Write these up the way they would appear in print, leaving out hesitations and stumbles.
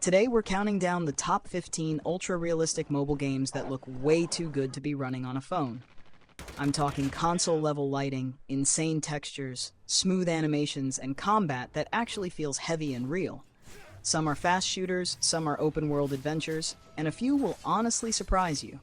Today we're counting down the top 15 ultra-realistic mobile games that look way too good to be running on a phone. I'm talking console-level lighting, insane textures, smooth animations, and combat that actually feels heavy and real. Some are fast shooters, some are open-world adventures, and a few will honestly surprise you.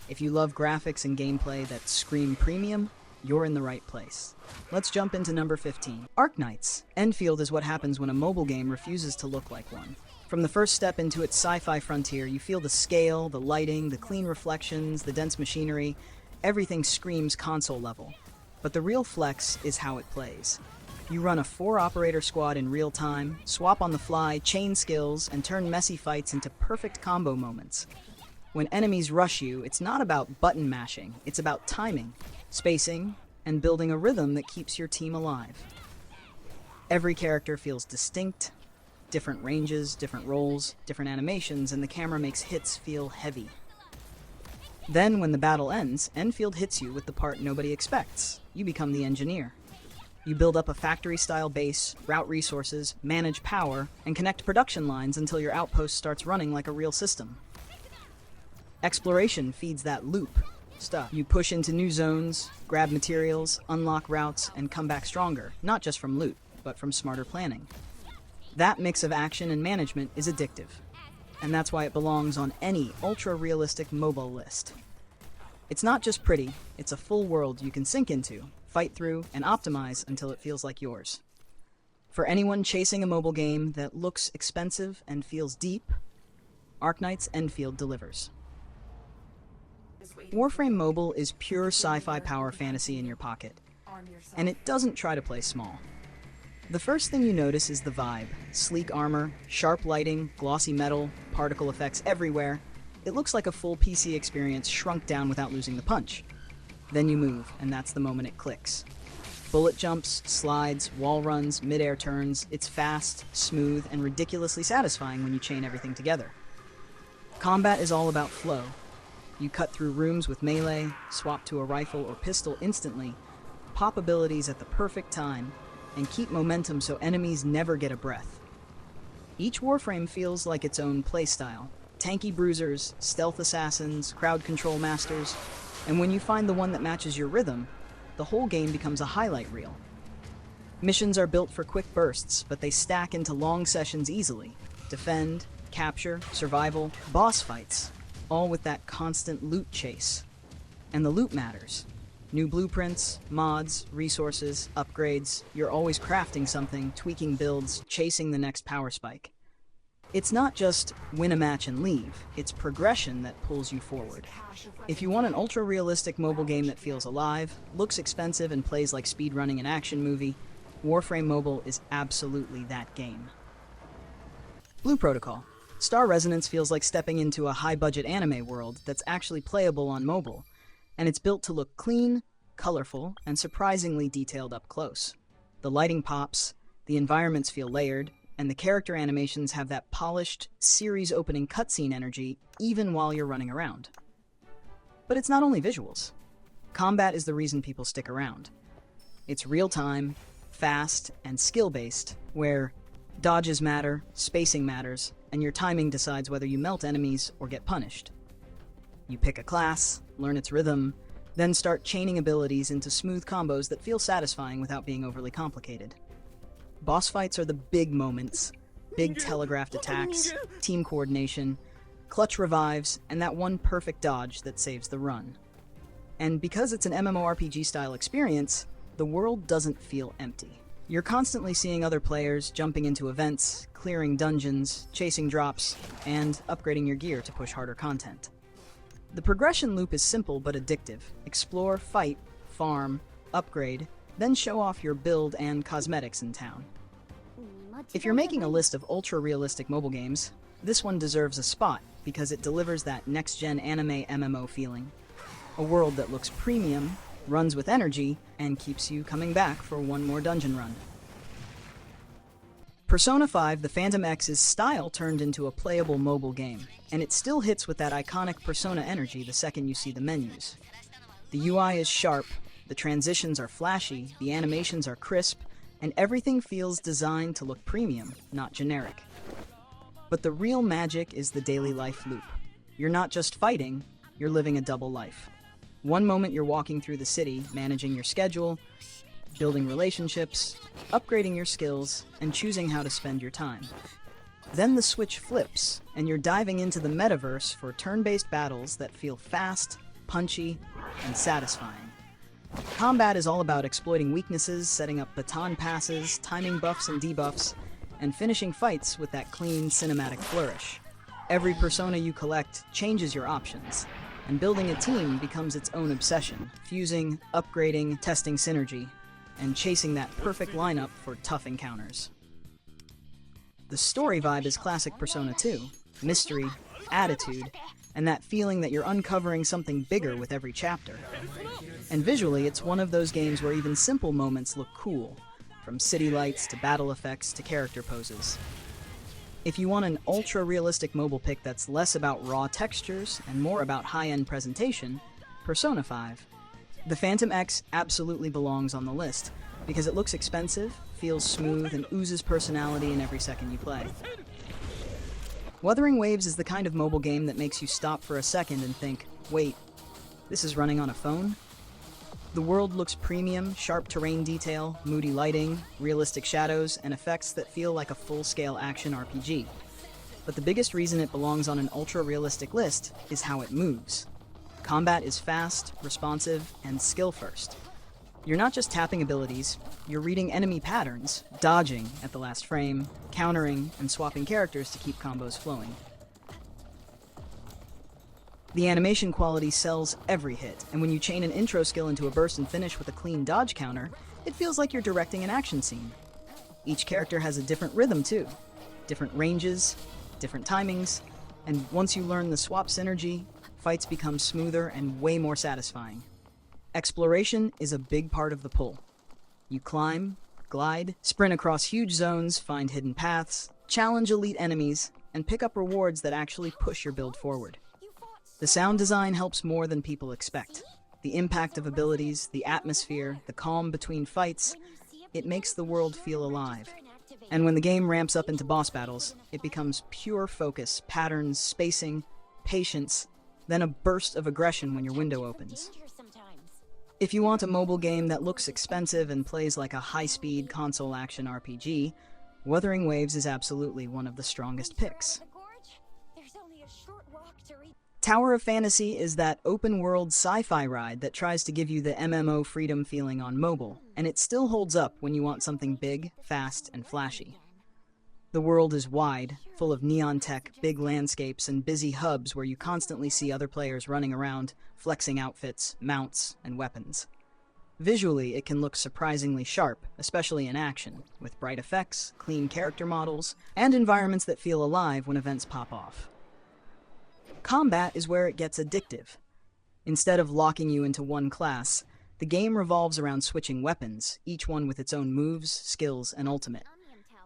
If you love graphics and gameplay that scream premium, you're in the right place. Let's jump into number 15. Arknights. Endfield is what happens when a mobile game refuses to look like one. From the first step into its sci-fi frontier, you feel the scale, the lighting, the clean reflections, the dense machinery. Everything screams console level. But the real flex is how it plays. You run a 4-operator squad in real time, swap on the fly, chain skills, and turn messy fights into perfect combo moments. When enemies rush you, it's not about button mashing, it's about timing, spacing, and building a rhythm that keeps your team alive. Every character feels distinct, different ranges, different roles, different animations, and the camera makes hits feel heavy. Then, when the battle ends, Endfield hits you with the part nobody expects. You become the engineer. You build up a factory-style base, route resources, manage power, and connect production lines until your outpost starts running like a real system. Exploration feeds that loop. You push into new zones, grab materials, unlock routes, and come back stronger, not just from loot, but from smarter planning. That mix of action and management is addictive, and that's why it belongs on any ultra-realistic mobile list. It's not just pretty, it's a full world you can sink into, fight through, and optimize until it feels like yours. For anyone chasing a mobile game that looks expensive and feels deep, Arknights Endfield delivers. Warframe Mobile is pure sci-fi power fantasy in your pocket, and it doesn't try to play small. The first thing you notice is the vibe. Sleek armor, sharp lighting, glossy metal, particle effects everywhere. It looks like a full PC experience shrunk down without losing the punch. Then you move, and that's the moment it clicks. Bullet jumps, slides, wall runs, mid-air turns. It's fast, smooth, and ridiculously satisfying when you chain everything together. Combat is all about flow. You cut through rooms with melee, swap to a rifle or pistol instantly, pop abilities at the perfect time, and keep momentum so enemies never get a breath. Each Warframe feels like its own playstyle. Tanky bruisers, stealth assassins, crowd control masters, and when you find the one that matches your rhythm, the whole game becomes a highlight reel. Missions are built for quick bursts, but they stack into long sessions easily. Defend, capture, survival, boss fights, all with that constant loot chase. And the loot matters. New blueprints, mods, resources, upgrades. You're always crafting something, tweaking builds, chasing the next power spike. It's not just win a match and leave, it's progression that pulls you forward. If you want an ultra-realistic mobile game that feels alive, looks expensive, and plays like speedrunning an action movie, Warframe Mobile is absolutely that game. Blue Protocol. Star Resonance feels like stepping into a high-budget anime world that's actually playable on mobile, and it's built to look clean, colorful, and surprisingly detailed up close. The lighting pops, the environments feel layered, and the character animations have that polished, series-opening cutscene energy even while you're running around. But it's not only visuals. Combat is the reason people stick around. It's real-time, fast, and skill-based, where dodges matter, spacing matters, and your timing decides whether you melt enemies or get punished. You pick a class, learn its rhythm, then start chaining abilities into smooth combos that feel satisfying without being overly complicated. Boss fights are the big moments, big telegraphed attacks, team coordination, clutch revives, and that one perfect dodge that saves the run. And because it's an MMORPG-style experience, the world doesn't feel empty. You're constantly seeing other players, jumping into events, clearing dungeons, chasing drops, and upgrading your gear to push harder content. The progression loop is simple but addictive. Explore, fight, farm, upgrade, then show off your build and cosmetics in town. If you're making a list of ultra-realistic mobile games, this one deserves a spot because it delivers that next-gen anime MMO feeling. A world that looks premium, runs with energy, and keeps you coming back for one more dungeon run. Persona 5, the Phantom X's style turned into a playable mobile game, and it still hits with that iconic Persona energy the second you see the menus. The UI is sharp, the transitions are flashy, the animations are crisp, and everything feels designed to look premium, not generic. But the real magic is the daily life loop. You're not just fighting, you're living a double life. One moment you're walking through the city, managing your schedule, building relationships, upgrading your skills, and choosing how to spend your time. Then the switch flips, and you're diving into the metaverse for turn-based battles that feel fast, punchy, and satisfying. Combat is all about exploiting weaknesses, setting up baton passes, timing buffs and debuffs, and finishing fights with that clean, cinematic flourish. Every persona you collect changes your options, and building a team becomes its own obsession, fusing, upgrading, testing synergy, and chasing that perfect lineup for tough encounters. The story vibe is classic Persona 2, mystery, attitude, and that feeling that you're uncovering something bigger with every chapter. And visually, it's one of those games where even simple moments look cool, from city lights to battle effects to character poses. If you want an ultra-realistic mobile pick that's less about raw textures and more about high-end presentation, Persona 5. The Phantom X absolutely belongs on the list, because it looks expensive, feels smooth, and oozes personality in every second you play. Wuthering Waves is the kind of mobile game that makes you stop for a second and think, wait, this is running on a phone? The world looks premium, sharp terrain detail, moody lighting, realistic shadows, and effects that feel like a full-scale action RPG. But the biggest reason it belongs on an ultra-realistic list is how it moves. Combat is fast, responsive, and skill-first. You're not just tapping abilities, you're reading enemy patterns, dodging at the last frame, countering, and swapping characters to keep combos flowing. The animation quality sells every hit, and when you chain an intro skill into a burst and finish with a clean dodge counter, it feels like you're directing an action scene. Each character has a different rhythm too, different ranges, different timings, and once you learn the swap synergy, fights become smoother and way more satisfying. Exploration is a big part of the pull. You climb, glide, sprint across huge zones, find hidden paths, challenge elite enemies, and pick up rewards that actually push your build forward. The sound design helps more than people expect. The impact of abilities, the atmosphere, the calm between fights, it makes the world feel alive. And when the game ramps up into boss battles, it becomes pure focus, patterns, spacing, patience, then a burst of aggression when your window opens. If you want a mobile game that looks expensive and plays like a high-speed console action RPG, Wuthering Waves is absolutely one of the strongest picks. Tower of Fantasy is that open-world sci-fi ride that tries to give you the MMO freedom feeling on mobile, and it still holds up when you want something big, fast, and flashy. The world is wide, full of neon tech, big landscapes, and busy hubs where you constantly see other players running around, flexing outfits, mounts, and weapons. Visually, it can look surprisingly sharp, especially in action, with bright effects, clean character models, and environments that feel alive when events pop off. Combat is where it gets addictive. Instead of locking you into one class, the game revolves around switching weapons, each one with its own moves, skills, and ultimate.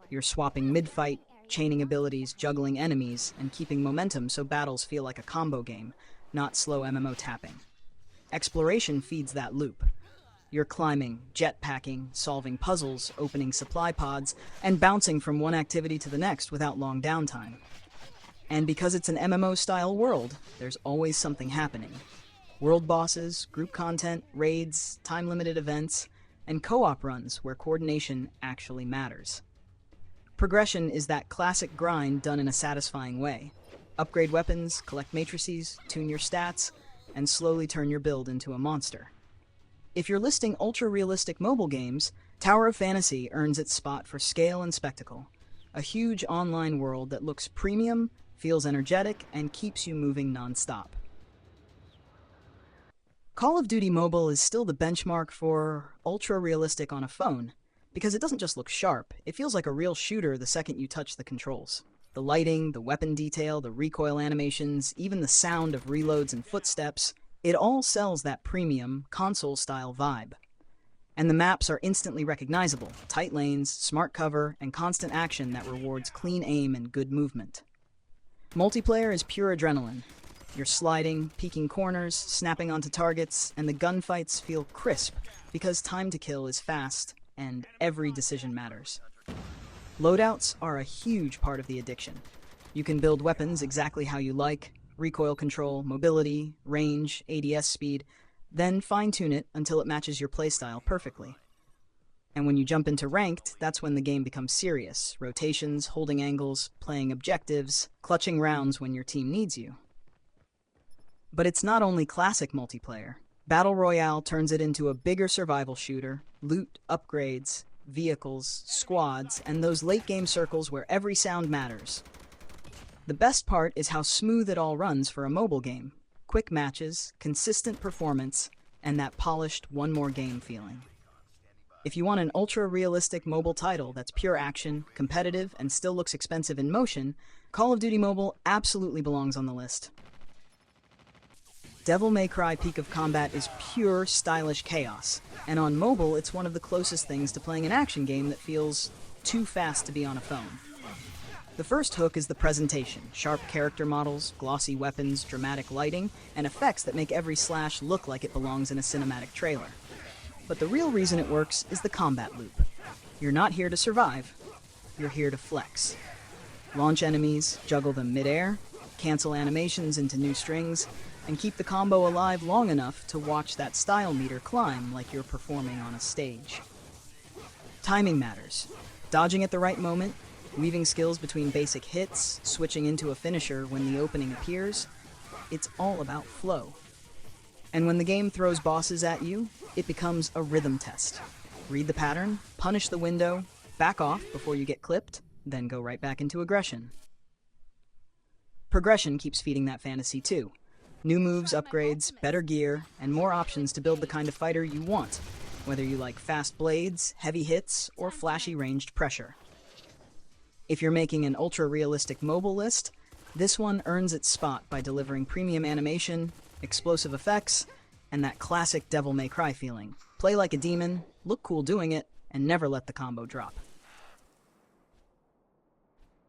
You're swapping mid-fight, chaining abilities, juggling enemies, and keeping momentum so battles feel like a combo game, not slow MMO tapping. Exploration feeds that loop. You're climbing, jetpacking, solving puzzles, opening supply pods, and bouncing from one activity to the next without long downtime. And because it's an MMO-style world, there's always something happening. World bosses, group content, raids, time-limited events, and co-op runs where coordination actually matters. Progression is that classic grind done in a satisfying way. Upgrade weapons, collect matrices, tune your stats, and slowly turn your build into a monster. If you're listing ultra-realistic mobile games, Tower of Fantasy earns its spot for scale and spectacle. A huge online world that looks premium, feels energetic, and keeps you moving non-stop. Call of Duty Mobile is still the benchmark for ultra-realistic on a phone, because it doesn't just look sharp, it feels like a real shooter the second you touch the controls. The lighting, the weapon detail, the recoil animations, even the sound of reloads and footsteps, it all sells that premium, console-style vibe. And the maps are instantly recognizable, tight lanes, smart cover, and constant action that rewards clean aim and good movement. Multiplayer is pure adrenaline. You're sliding, peeking corners, snapping onto targets, and the gunfights feel crisp because time to kill is fast, and every decision matters. Loadouts are a huge part of the addiction. You can build weapons exactly how you like, recoil control, mobility, range, ADS speed, then fine-tune it until it matches your playstyle perfectly. And when you jump into ranked, that's when the game becomes serious. Rotations, holding angles, playing objectives, clutching rounds when your team needs you. But it's not only classic multiplayer. Battle Royale turns it into a bigger survival shooter, loot, upgrades, vehicles, squads, and those late-game circles where every sound matters. The best part is how smooth it all runs for a mobile game. Quick matches, consistent performance, and that polished one more game feeling. If you want an ultra-realistic mobile title that's pure action, competitive, and still looks expensive in motion, Call of Duty Mobile absolutely belongs on the list. Devil May Cry Peak of Combat is pure, stylish chaos, and on mobile it's one of the closest things to playing an action game that feels too fast to be on a phone. The first hook is the presentation, sharp character models, glossy weapons, dramatic lighting, and effects that make every slash look like it belongs in a cinematic trailer. But the real reason it works is the combat loop. You're not here to survive, you're here to flex. Launch enemies, juggle them mid-air, cancel animations into new strings, and keep the combo alive long enough to watch that style meter climb like you're performing on a stage. Timing matters. Dodging at the right moment, weaving skills between basic hits, switching into a finisher when the opening appears, it's all about flow. And when the game throws bosses at you, it becomes a rhythm test. Read the pattern, punish the window, back off before you get clipped, then go right back into aggression. Progression keeps feeding that fantasy too. New moves, upgrades, better gear, and more options to build the kind of fighter you want, whether you like fast blades, heavy hits, or flashy ranged pressure. If you're making an ultra-realistic mobile list, this one earns its spot by delivering premium animation, explosive effects, and that classic Devil May Cry feeling. Play like a demon, look cool doing it, and never let the combo drop.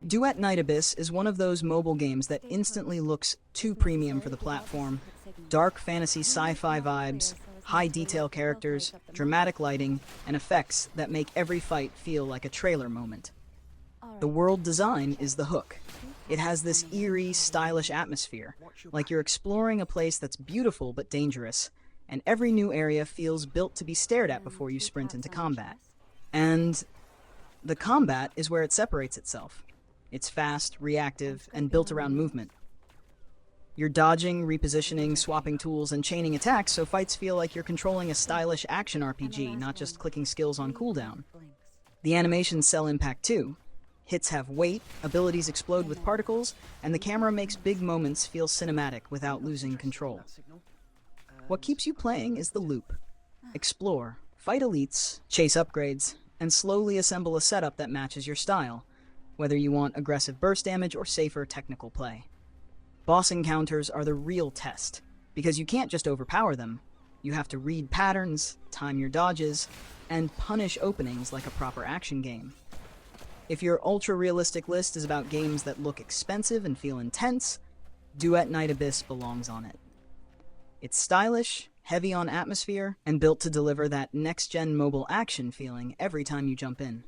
Duet Night Abyss is one of those mobile games that instantly looks too premium for the platform. Dark fantasy sci-fi vibes, high detail characters, dramatic lighting, and effects that make every fight feel like a trailer moment. The world design is the hook. It has this eerie, stylish atmosphere, like you're exploring a place that's beautiful but dangerous, and every new area feels built to be stared at before you sprint into combat. And the combat is where it separates itself. It's fast, reactive, and built around movement. You're dodging, repositioning, swapping tools, and chaining attacks so fights feel like you're controlling a stylish action RPG, not just clicking skills on cooldown. The animations sell impact too. Hits have weight, abilities explode with particles, and the camera makes big moments feel cinematic without losing control. What keeps you playing is the loop. Explore, fight elites, chase upgrades, and slowly assemble a setup that matches your style, whether you want aggressive burst damage or safer technical play. Boss encounters are the real test, because you can't just overpower them. You have to read patterns, time your dodges, and punish openings like a proper action game. If your ultra-realistic list is about games that look expensive and feel intense, Duet Night Abyss belongs on it. It's stylish, heavy on atmosphere, and built to deliver that next-gen mobile action feeling every time you jump in.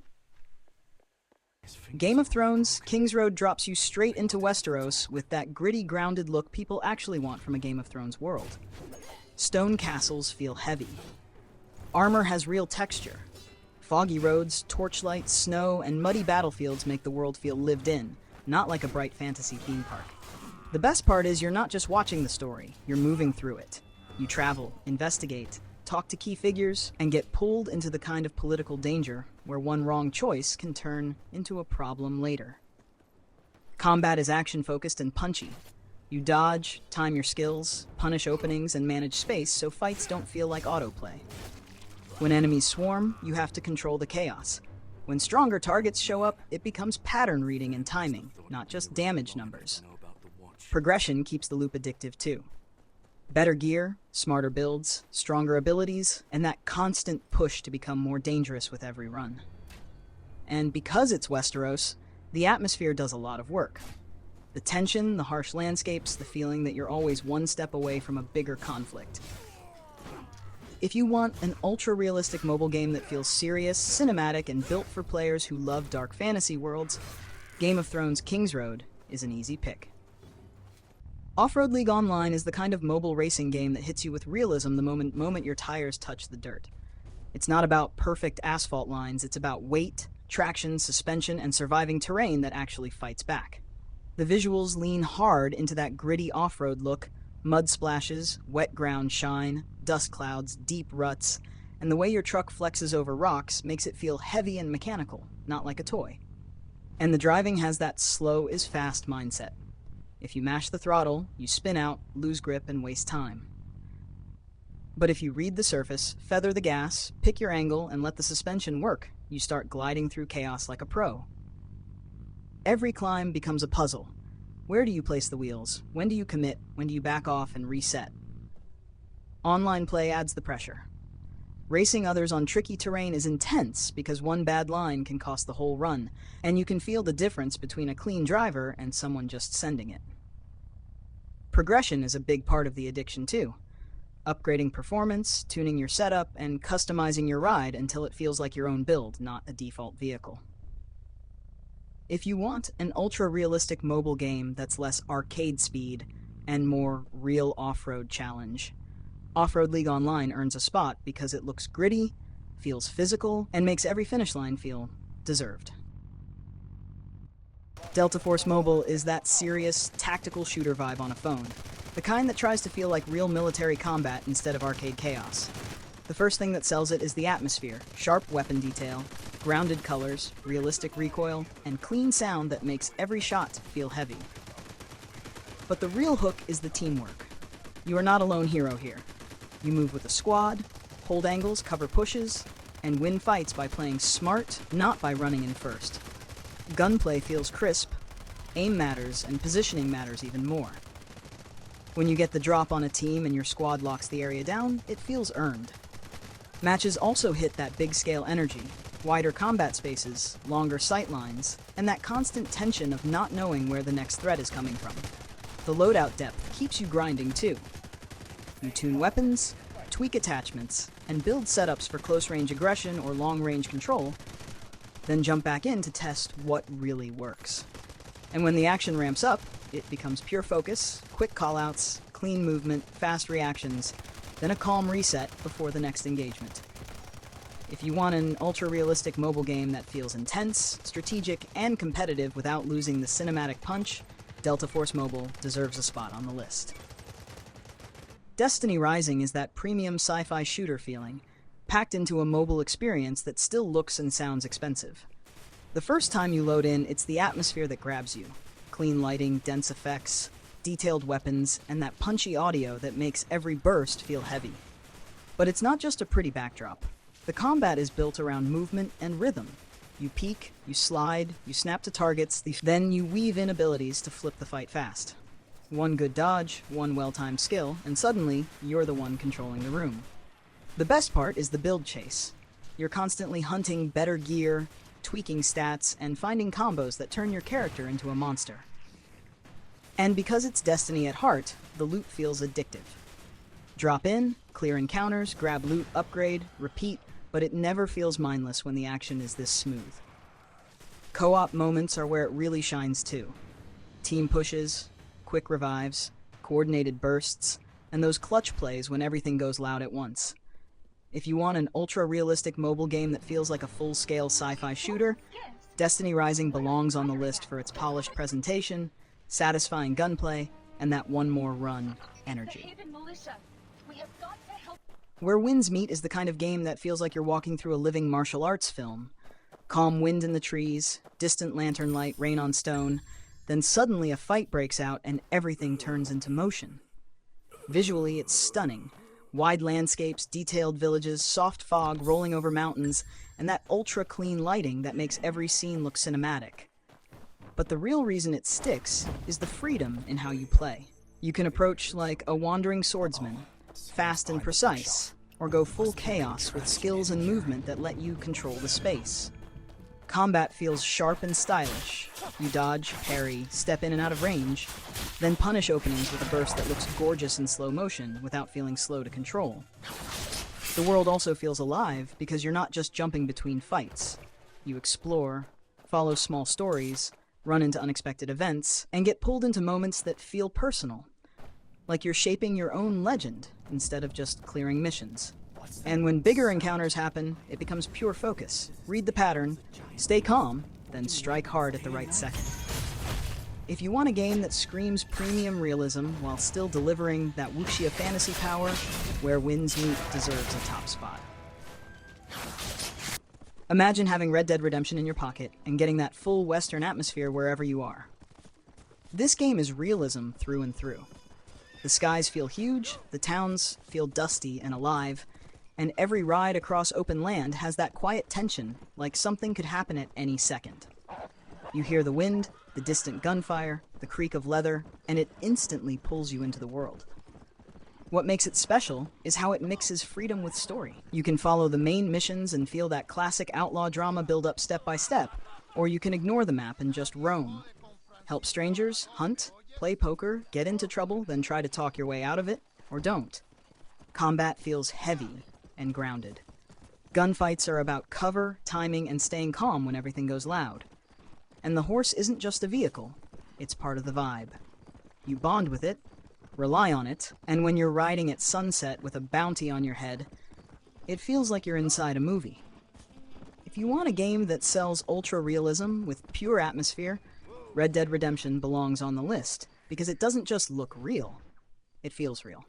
Game of Thrones, Kingsroad drops you straight into Westeros with that gritty, grounded look people actually want from a Game of Thrones world. Stone castles feel heavy. Armor has real texture. Foggy roads, torchlight, snow, and muddy battlefields make the world feel lived in, not like a bright fantasy theme park. The best part is you're not just watching the story, you're moving through it. You travel, investigate, talk to key figures, and get pulled into the kind of political danger where one wrong choice can turn into a problem later. Combat is action-focused and punchy. You dodge, time your skills, punish openings, and manage space so fights don't feel like autoplay. When enemies swarm, you have to control the chaos. When stronger targets show up, it becomes pattern reading and timing, not just damage numbers. Progression keeps the loop addictive too. Better gear, smarter builds, stronger abilities, and that constant push to become more dangerous with every run. And because it's Westeros, the atmosphere does a lot of work. The tension, the harsh landscapes, the feeling that you're always one step away from a bigger conflict. If you want an ultra-realistic mobile game that feels serious, cinematic, and built for players who love dark fantasy worlds, Game of Thrones Kingsroad is an easy pick. Off-Road League Online is the kind of mobile racing game that hits you with realism the moment your tires touch the dirt. It's not about perfect asphalt lines, it's about weight, traction, suspension, and surviving terrain that actually fights back. The visuals lean hard into that gritty off-road look: mud splashes, wet ground shine, dust clouds, deep ruts, and the way your truck flexes over rocks makes it feel heavy and mechanical, not like a toy. And the driving has that slow is fast mindset. If you mash the throttle, you spin out, lose grip, and waste time. But if you read the surface, feather the gas, pick your angle, and let the suspension work, you start gliding through chaos like a pro. Every climb becomes a puzzle. Where do you place the wheels? When do you commit? When do you back off and reset? Online play adds the pressure. Racing others on tricky terrain is intense because one bad line can cost the whole run, and you can feel the difference between a clean driver and someone just sending it. Progression is a big part of the addiction too. Upgrading performance, tuning your setup, and customizing your ride until it feels like your own build, not a default vehicle. If you want an ultra-realistic mobile game that's less arcade speed and more real off-road challenge, Off-Road League Online earns a spot because it looks gritty, feels physical, and makes every finish line feel deserved. Delta Force Mobile is that serious, tactical shooter vibe on a phone, the kind that tries to feel like real military combat instead of arcade chaos. The first thing that sells it is the atmosphere: sharp weapon detail, grounded colors, realistic recoil, and clean sound that makes every shot feel heavy. But the real hook is the teamwork. You are not a lone hero here. You move with a squad, hold angles, cover pushes, and win fights by playing smart, not by running in first. Gunplay feels crisp, aim matters, and positioning matters even more. When you get the drop on a team and your squad locks the area down, it feels earned. Matches also hit that big-scale energy: wider combat spaces, longer sight lines, and that constant tension of not knowing where the next threat is coming from. The loadout depth keeps you grinding too. You tune weapons, tweak attachments, and build setups for close-range aggression or long-range control, then jump back in to test what really works. And when the action ramps up, it becomes pure focus, quick callouts, clean movement, fast reactions, then a calm reset before the next engagement. If you want an ultra-realistic mobile game that feels intense, strategic, and competitive without losing the cinematic punch, Delta Force Mobile deserves a spot on the list. Destiny Rising is that premium sci-fi shooter feeling, packed into a mobile experience that still looks and sounds expensive. The first time you load in, it's the atmosphere that grabs you. Clean lighting, dense effects, detailed weapons, and that punchy audio that makes every burst feel heavy. But it's not just a pretty backdrop. The combat is built around movement and rhythm. You peek, you slide, you snap to targets, then you weave in abilities to flip the fight fast. One good dodge, one well-timed skill, and suddenly, you're the one controlling the room. The best part is the build chase. You're constantly hunting better gear, tweaking stats, and finding combos that turn your character into a monster. And because it's Destiny at heart, the loot feels addictive. Drop in, clear encounters, grab loot, upgrade, repeat, but it never feels mindless when the action is this smooth. Co-op moments are where it really shines too. Team pushes, quick revives, coordinated bursts, and those clutch plays when everything goes loud at once. If you want an ultra-realistic mobile game that feels like a full-scale sci-fi shooter, Destiny Rising belongs on the list for its polished presentation, satisfying gunplay, and that one more run energy. Where Winds Meet is the kind of game that feels like you're walking through a living martial arts film. Calm wind in the trees, distant lantern light, rain on stone, then suddenly a fight breaks out and everything turns into motion. Visually, it's stunning. Wide landscapes, detailed villages, soft fog rolling over mountains, and that ultra-clean lighting that makes every scene look cinematic. But the real reason it sticks is the freedom in how you play. You can approach like a wandering swordsman, fast and precise, or go full chaos with skills and movement that let you control the space. Combat feels sharp and stylish. You dodge, parry, step in and out of range, then punish openings with a burst that looks gorgeous in slow motion without feeling slow to control. The world also feels alive because you're not just jumping between fights. You explore, follow small stories, run into unexpected events, and get pulled into moments that feel personal, like you're shaping your own legend instead of just clearing missions. And when bigger encounters happen, it becomes pure focus. Read the pattern, stay calm, then strike hard at the right second. If you want a game that screams premium realism while still delivering that wuxia fantasy power, Where Winds Meet deserves a top spot. Imagine having Red Dead Redemption in your pocket and getting that full Western atmosphere wherever you are. This game is realism through and through. The skies feel huge, the towns feel dusty and alive, and every ride across open land has that quiet tension, like something could happen at any second. You hear the wind, the distant gunfire, the creak of leather, and it instantly pulls you into the world. What makes it special is how it mixes freedom with story. You can follow the main missions and feel that classic outlaw drama build up step by step, or you can ignore the map and just roam. Help strangers, hunt, play poker, get into trouble, then try to talk your way out of it, or don't. Combat feels heavy and grounded. Gunfights are about cover, timing, and staying calm when everything goes loud. And the horse isn't just a vehicle, it's part of the vibe. You bond with it, rely on it, and when you're riding at sunset with a bounty on your head, it feels like you're inside a movie. If you want a game that sells ultra-realism with pure atmosphere, Red Dead Redemption belongs on the list, because it doesn't just look real, it feels real.